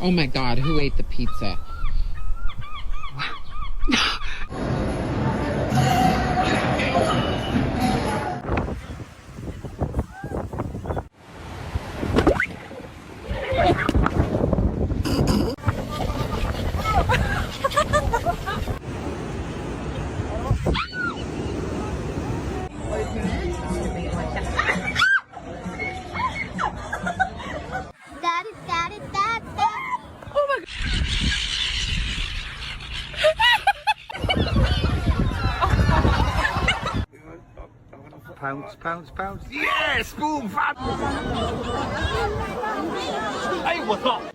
Oh my God, who ate the pizza? Pounce, pounce, pounce. Yes! Boom! Fat! Hey, what's up?